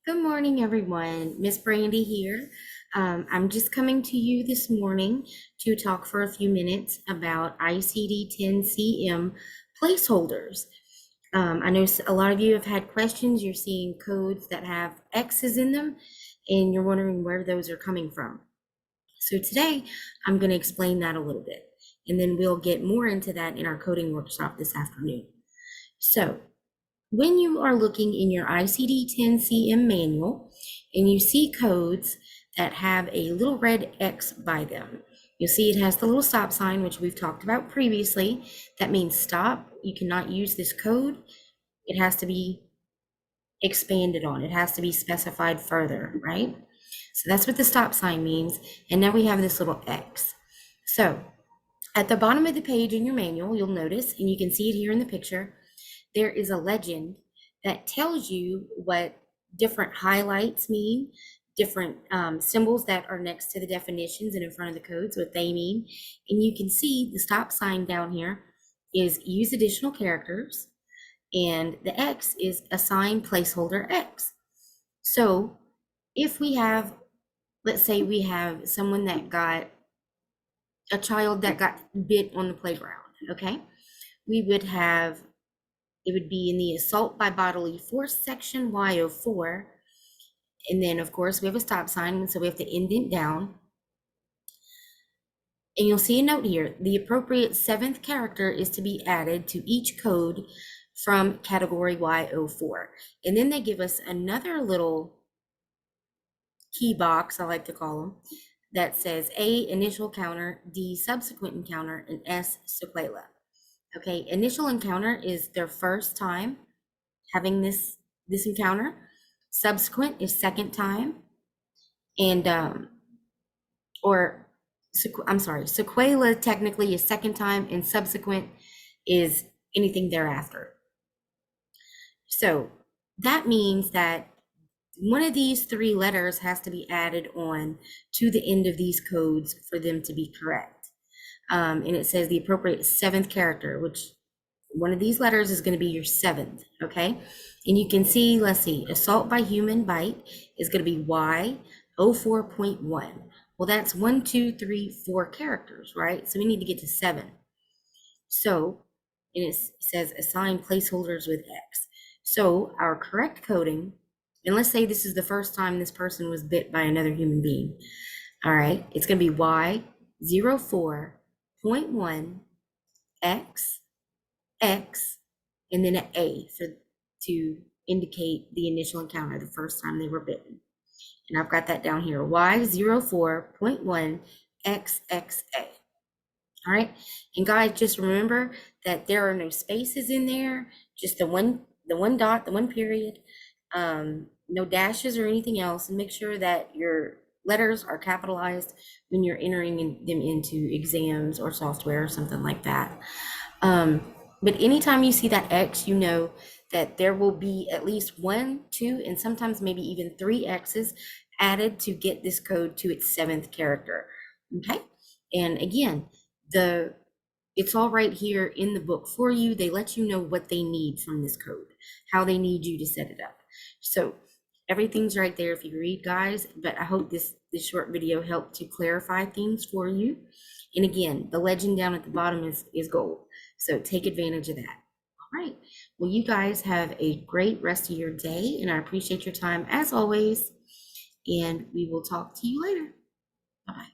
Good morning, everyone. Miss Brandy here. I'm just coming to you this morning to talk for a few minutes about ICD 10CM placeholders. I know a lot of you have had questions. You're seeing codes that have X's in them, and you're wondering where those are coming from. So today, I'm going to explain that a little bit, and then we'll get more into that in our coding workshop this afternoon. So when you are looking in your ICD-10-CM manual and you see codes that have a little red X by them, you'll see it has the little stop sign, which we've talked about previously. That means stop. You cannot use this code. It has to be expanded on. It has to be specified further, right? So that's what the stop sign means. And now we have this little X. So at the bottom of the page in your manual, you'll notice, and you can see it here in the picture, there is a legend that tells you what different highlights mean, different symbols that are next to the definitions and in front of the codes, what they mean. And you can see the stop sign down here is use additional characters, and the X is assign placeholder X. So if we have, let's say we have someone that got, a child that got bit on the playground, okay? We would have, it would be in the assault by bodily force section, Y04. And then of course we have a stop sign, so we have to indent down. And you'll see a note here, the appropriate 7th character is to be added to each code from category Y04. And then they give us another little key box, I like to call them, that says A, initial encounter, D, subsequent encounter, and S, sequela. Okay, initial encounter is their first time having this encounter. Subsequent is second time, and I'm sorry, sequela technically is second time, and subsequent is anything thereafter. So that means that one of these 3 letters has to be added on to the end of these codes for them to be correct. And it says the appropriate 7th character, which one of these letters is going to be your 7th, okay? And you can see, let's see, assault by human bite is going to be Y04.1. Well, that's 1, 2, 3, 4 characters, right? So we need to get to 7. So, and it says assign placeholders with X. So our correct coding, and let's say this is the first time this person was bit by another human being. All right, it's going to be Y04.1 X, X, and then an A to indicate the initial encounter, the first time they were bitten. And I've got that down here, Y04.1 XXA. All right, and guys, just remember that there are no spaces in there, just the one dot, the one period, no dashes or anything else, and make sure that your letters are capitalized when you're entering them into exams or software or something like that. But anytime you see that X, you know that there will be at least 1, 2, and sometimes maybe even 3 X's added to get this code to its 7th character. Okay, and again, it's all right here in the book for you. They let you know what they need from this code, how they need you to set it up. So everything's right there if you read, guys. But I hope this short video helped to clarify things for you. And again, the legend down at the bottom is gold. So take advantage of that. All right. Well, you guys have a great rest of your day, and I appreciate your time as always. And we will talk to you later. Bye-bye.